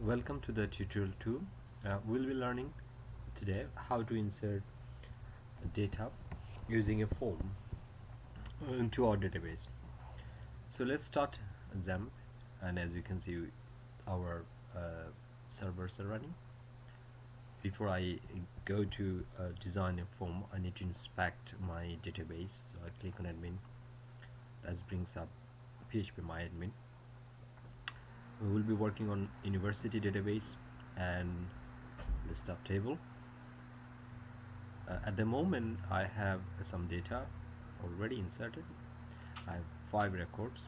Welcome to the tutorial 2. We'll be learning today how to insert data using a form into our database. So let's start XAMPP, and as you can see our servers are running. Before I go to design a form, I need to inspect my database. So I click on admin. That brings up phpMyAdmin. We will be working on university database and the stuff table. At the moment I have some data already inserted. I have 5 records.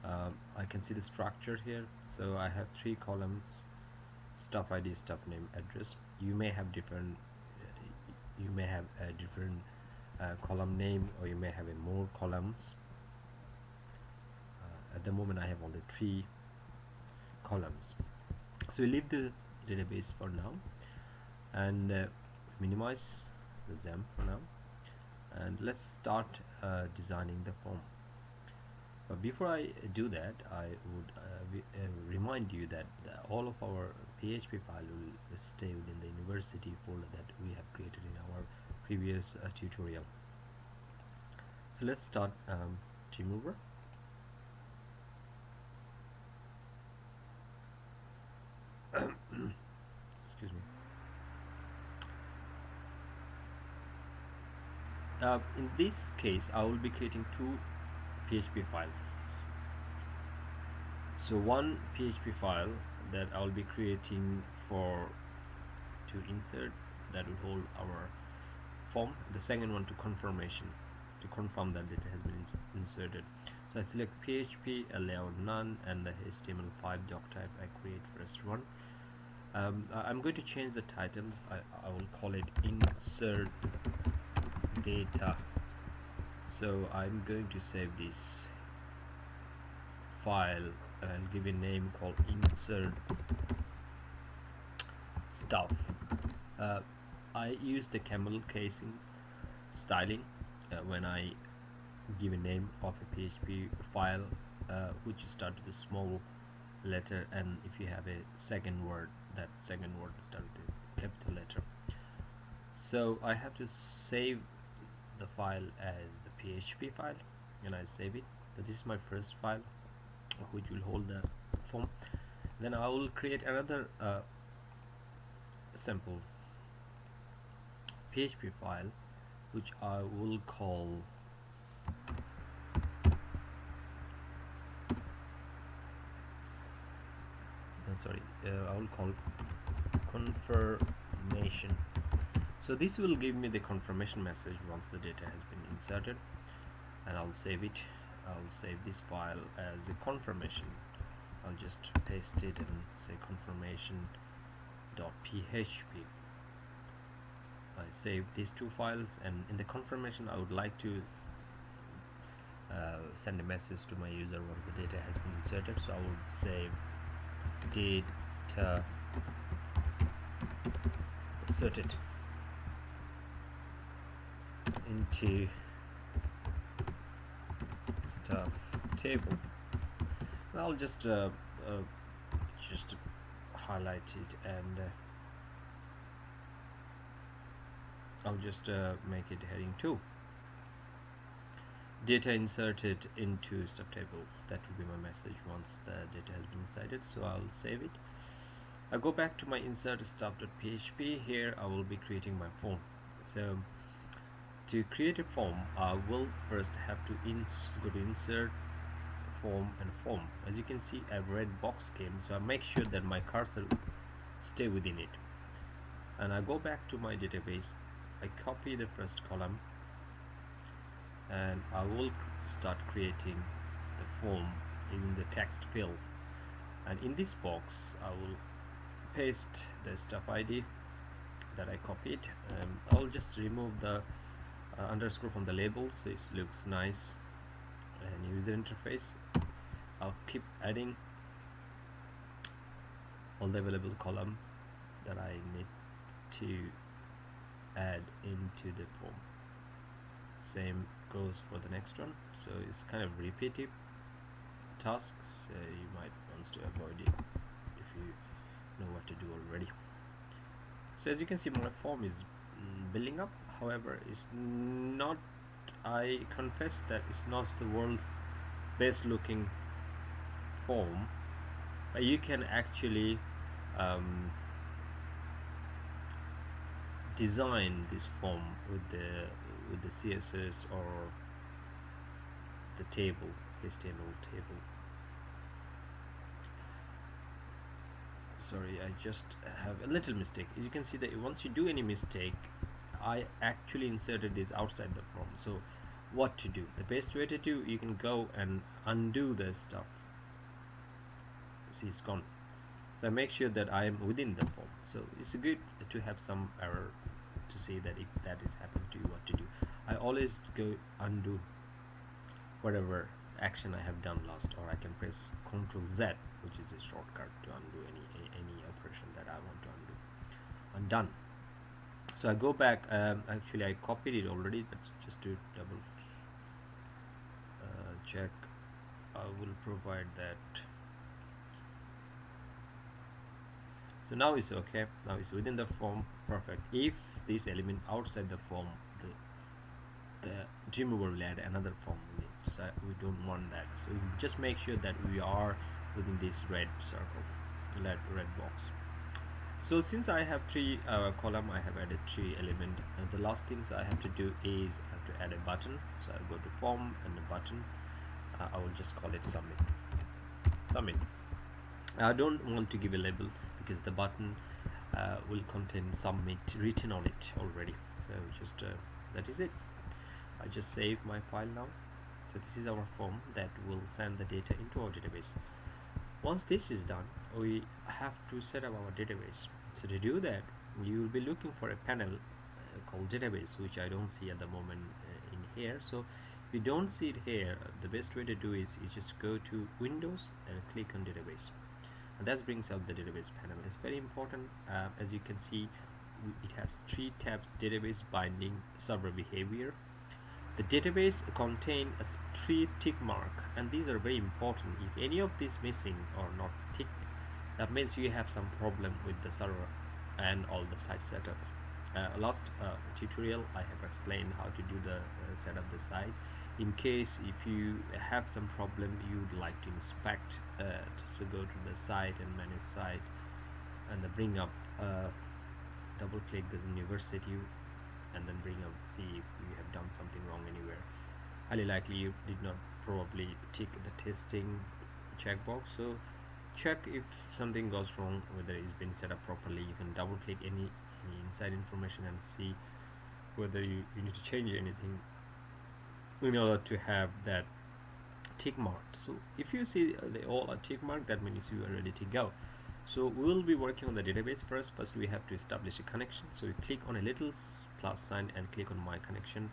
I can see the structure here. So I have 3 columns: stuff ID, stuff name, address. You may have different column name, or you may have more columns. At the moment I have only 3 columns. So we leave the database for now and minimize the XAMPP for now, and let's start designing the form. But before I do that, I would remind you that all of our PHP file will stay within the university folder that we have created in our previous tutorial. So let's start Teamweaver. Excuse me. In this case, I will be creating 2 PHP files. So one PHP file that I will be creating to insert, that will hold our form. The second one to confirmation, to confirm that data has been inserted. So I select PHP, allow none, and the HTML5 doc type. I create first one. I'm going to change the titles. I will call it insert data. So I'm going to save this file and give a name called insert stuff. I use the camel casing styling when I give a name of a PHP file which starts with a small letter, and if you have a second word, that second word starts with a capital letter. So I have to save the file as the PHP file, and I save it. So this is my first file which will hold the form. Then I will create another simple PHP file which I will call I will call confirmation. So this will give me the confirmation message once the data has been inserted, and I'll save it. I'll save this file as a confirmation. I'll just paste it and say confirmation.php. I save these 2 files, and in the confirmation I would like to send a message to my user once the data has been inserted. So I would say data inserted into stuff table. And I'll just highlight it, and I'll just make it heading 2. Data inserted into subtable. That will be my message once the data has been inserted. So I'll save it. I go back to my insert stuff.php. Here I will be creating my form. So to create a form, I will first have to go to insert, form, and form. As you can see, a red box came, so I make sure that my cursor stay within it, and I go back to my database. I copy the first column, and I will start creating the form in the text field, and in this box I will paste the stuff ID that I copied. I'll just remove the underscore from the label so it looks nice and user interface. I'll keep adding all the available column that I need to add into the form. Same goes for the next one. So it's kind of repetitive tasks, you might want to avoid it. you know what to do already. So as you can see, my form is building up. However, it's not, I confess that it's not the world's best looking form, but you can actually um, design this form with the CSS or the table, HTML table. Sorry, I just have a little mistake. As you can see that once you do any mistake, I actually inserted this outside the form. So what to do? The best way to do, you can go and undo the stuff. See, it's gone. So I make sure that I am within the form. So it's good to have some error to see that if that is happening to you, what to do. I always go undo whatever action I have done last, or I can press Ctrl Z, which is a shortcut to undo any operation that I want to undo. I'm done. So I go back. Actually, I copied it already, but just to double check, I will provide that. So now it's okay. Now it's within the form. Perfect. If this element outside the form, the Dreamweaver will add another form in it. So we don't want that. So just make sure that we are within this red circle, red box. So since I have three column, I have added three element. And the last things I have to do is I have to add a button. So I go to form and the button. I will just call it submit. Submit. I don't want to give a label because the button will contain submit written on it already. So just that is it. I just save my file now. So this is our form that will send the data into our database. Once this is done, we have to set up our database. So to do that, you will be looking for a panel called database, which I don't see at the moment in here. So if you don't see it here, the best way to do is you just go to Windows and click on database, and that brings up the database panel. It's very important. As you can see, it has three tabs: database, binding, server behavior. The database contains three tick mark, and these are very important. If any of these missing or not ticked, that means you have some problem with the server and all the site setup. Last tutorial I have explained how to do the setup the site. In case if you have some problem you would like to inspect, so go to the site and manage site, and then bring up, double click the university, and then bring up, see if you have done something wrong anywhere. Highly likely you did not probably tick the testing checkbox. So check if something goes wrong, whether it's been set up properly. You can double click any inside information and see whether you need to change anything in order to have that tick mark. So if you see they all are tick mark, that means you are ready to go. So we will be working on the database first. First we have to establish a connection. So you click on a little plus sign and click on my connection,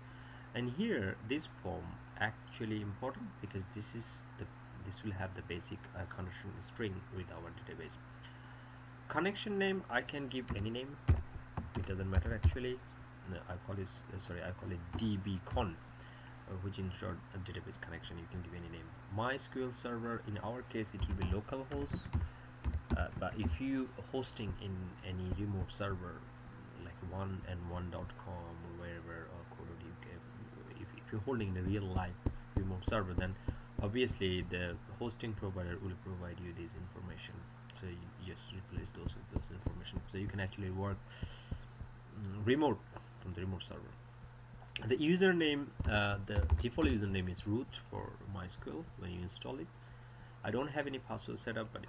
and here this form actually important because this will have the basic connection string with our database. Connection name, I can give any name, it doesn't matter actually. No, I call it dbcon, which in short a database connection. You can give any name. MySQL server, in our case it will be localhost, but if you hosting in any remote server like 1and1.com or wherever, or code.uk, if you're holding in a real life remote server, then obviously the hosting provider will provide you this information. So you just replace those with those information, so you can actually work remote from the remote server. The username, the default username is root for MySQL when you install it. I don't have any password set up, but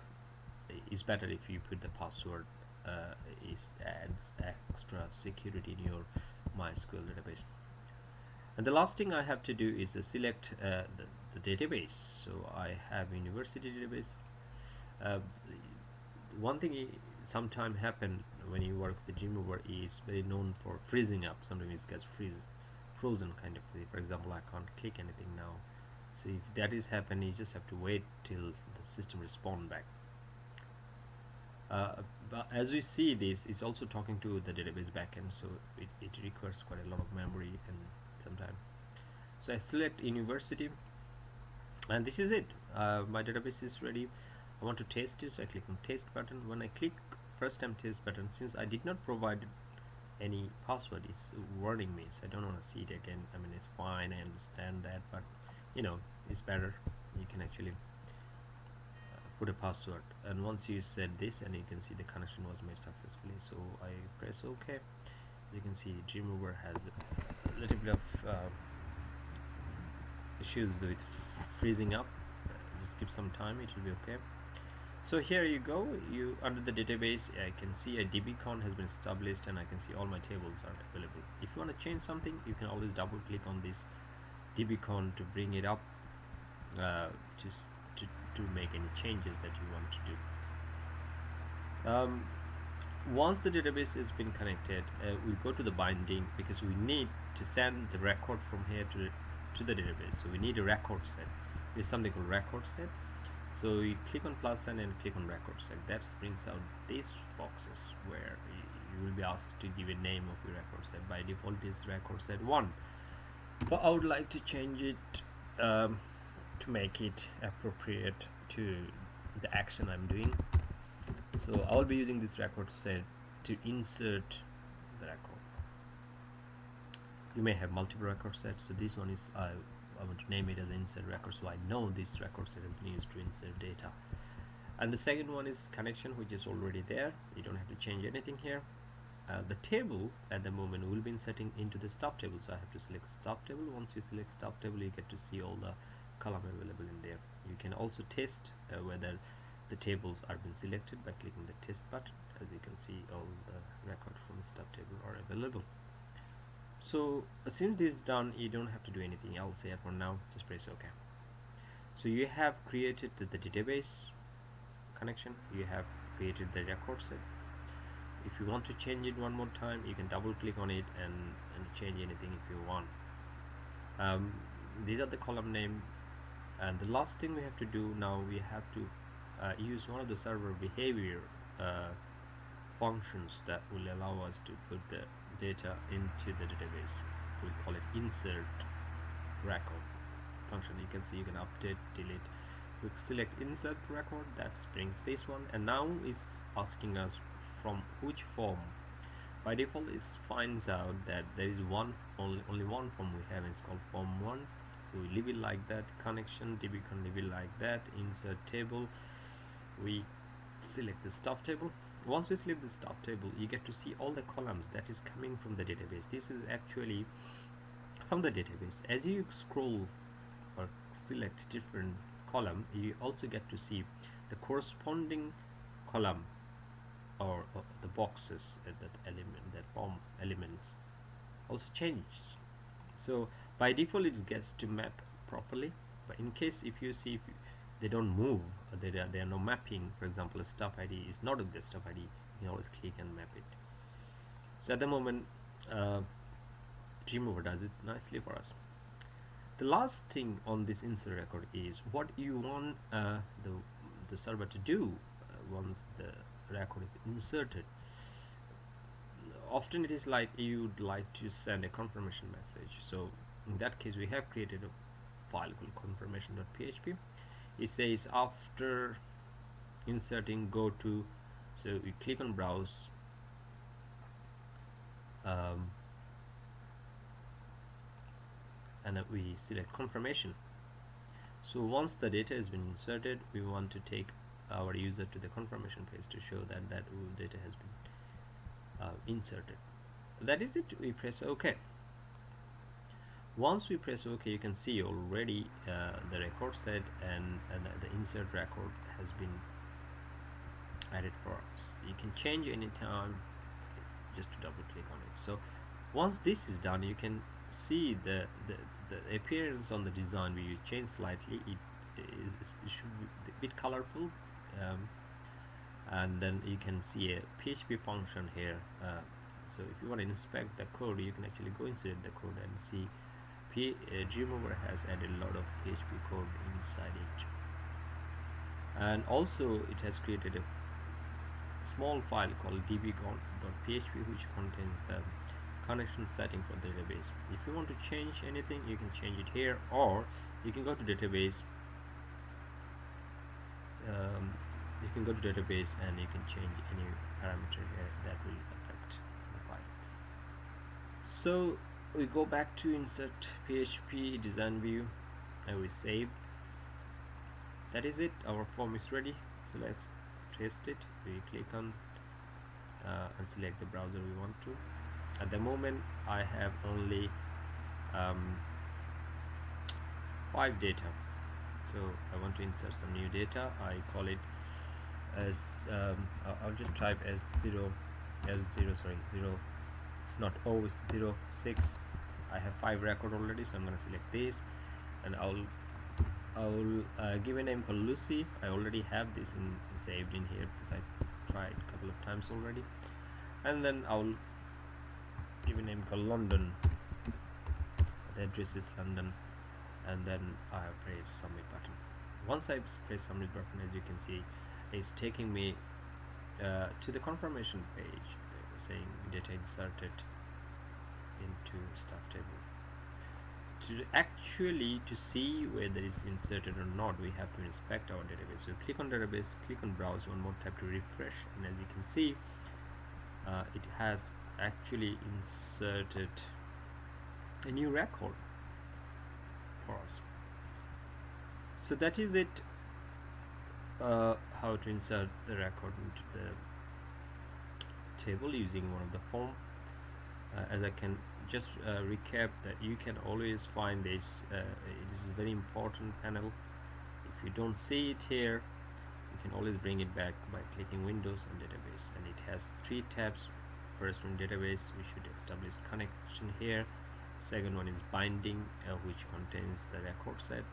it's better if you put the password. It adds extra security in your MySQL database. And the last thing I have to do is select the database. So I have university database. One thing sometimes happen when you work with Dreamweaver is very known for freezing up. Sometimes it gets frozen kind of thing. For example, I can't click anything now. So if that is happening, you just have to wait till the system respond back. But as we see, this is also talking to the database backend, so it requires quite a lot of memory and sometimes. So I select university, and this is it. My database is ready. I want to test it, so I click on test button. When I click first time test button, since I did not provide any password, it's warning me, so I don't want to see it again. I mean, it's fine, I understand that, but you know, it's better. You can actually put a password, and once you set this, and you can see the connection was made successfully. So I press OK. You can see Dreamweaver has a little bit of issues with freezing up. Just give some time, it will be okay. So here you go, you under the database, I can see a dbcon has been established, and I can see all my tables are available. If you want to change something, you can always double click on this dbcon to bring it up, to make any changes that you want to do. Once the database has been connected, we go to the binding, because we need to send the record from here to the database. So we need a record set. There's something called record set. So you click on plus sign and click on record set. That brings out these boxes where you will be asked to give a name of your record set. By default is record set 1, but I would like to change it to make it appropriate to the action I'm doing. So I will be using this record set to insert the record. You may have multiple record sets, so this one is I want to name it as insert record, so I know this record set has been used to insert data. And the second one is connection, which is already there. You don't have to change anything here. The table at the moment will be inserting into the stop table, so I have to select stop table. Once you select stop table, you get to see all the column available in there. You can also test whether the tables are been selected by clicking the test button. As you can see, all the record from the stop table are available. So since this is done, you don't have to do anything else here for now. Just press OK. So you have created the database connection, you have created the record set. If you want to change it one more time, you can double click on it and change anything if you want. These are the column name, and the last thing we have to do now, we have to use one of the server behavior functions that will allow us to put the data into the database. We call it insert record function. You can see you can update, delete. We select insert record, that brings this one, and now it's asking us from which form. By default, it finds out that there is only one form we have, it's called form 1. So we leave it like that. Connection dbcon, leave it like that. Insert table, we select the stop table. Once we select the stop table, you get to see all the columns that is coming from the database. This is actually from the database. As you scroll or select different column, you also get to see the corresponding column or the boxes at that element, that form elements also change. So by default it gets to map properly, but in case if you see they don't move, there are no mapping, for example a stop ID is not a the stop ID, you can always click and map it. So at the moment Dreamweaver does it nicely for us. The last thing on this insert record is what you want the server to do once the record is inserted. Often it is like you'd like to send a confirmation message. So in that case, we have created a file called confirmation.php. It says after inserting, go to, so we click on browse, and we select confirmation. So once the data has been inserted, we want to take our user to the confirmation page to show that data has been inserted. That is it. We press OK. Once we press OK, you can see already the record set and the insert record has been added for us. You can change anytime, just to double click on it. So once this is done, you can see the appearance on the design where you change slightly. It should be a bit colorful, and then you can see a PHP function here. So if you want to inspect the code, you can actually go inside the code and see Dreamweaver has added a lot of PHP code inside it, and also it has created a small file called dbcon.php which contains the connection setting for the database. If you want to change anything, you can change it here, or you can go to database, can go to database and you can change any parameter here that will affect the file. So we go back to insert PHP design view and we save. That is it, our form is ready. So let's test it. We click on and select the browser we want to. At the moment I have only 5 data, so I want to insert some new data. I call it as I'll just type as 0 it's not O, it's 06. I have 5 record already, so I'm going to select this and I'll give a name called Lucy. I already have this saved in here because I tried a couple of times already. And then I'll give a name called London. The address is London, and then I press submit button. Once I press submit button, as you can see, it's taking me to the confirmation page saying data inserted into staff table. To see whether it's inserted or not, we have to inspect our database. So click on database, click on browse one more time to refresh, and as you can see, it has actually inserted a new record for us. So that is it, how to insert the record into the table using one of the form. As I can just recap that you can always find this. This is a very important panel. If you don't see it here, you can always bring it back by clicking Windows and Database, and it has 3 tabs. First one, database, we should establish connection here. Second one is binding, which contains the record set,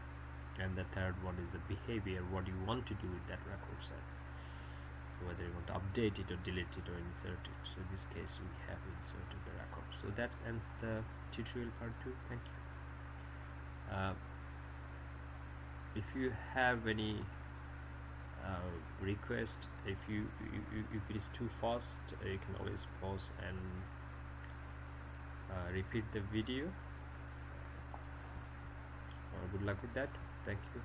and the third one is the behavior, what you want to do with that record set, whether you want to update it or delete it or insert it. So in this case we have inserted the record. So that ends the tutorial part 2. Thank you. If you have any request, if it is too fast, you can always pause and repeat the video. Good luck with that. Thank you.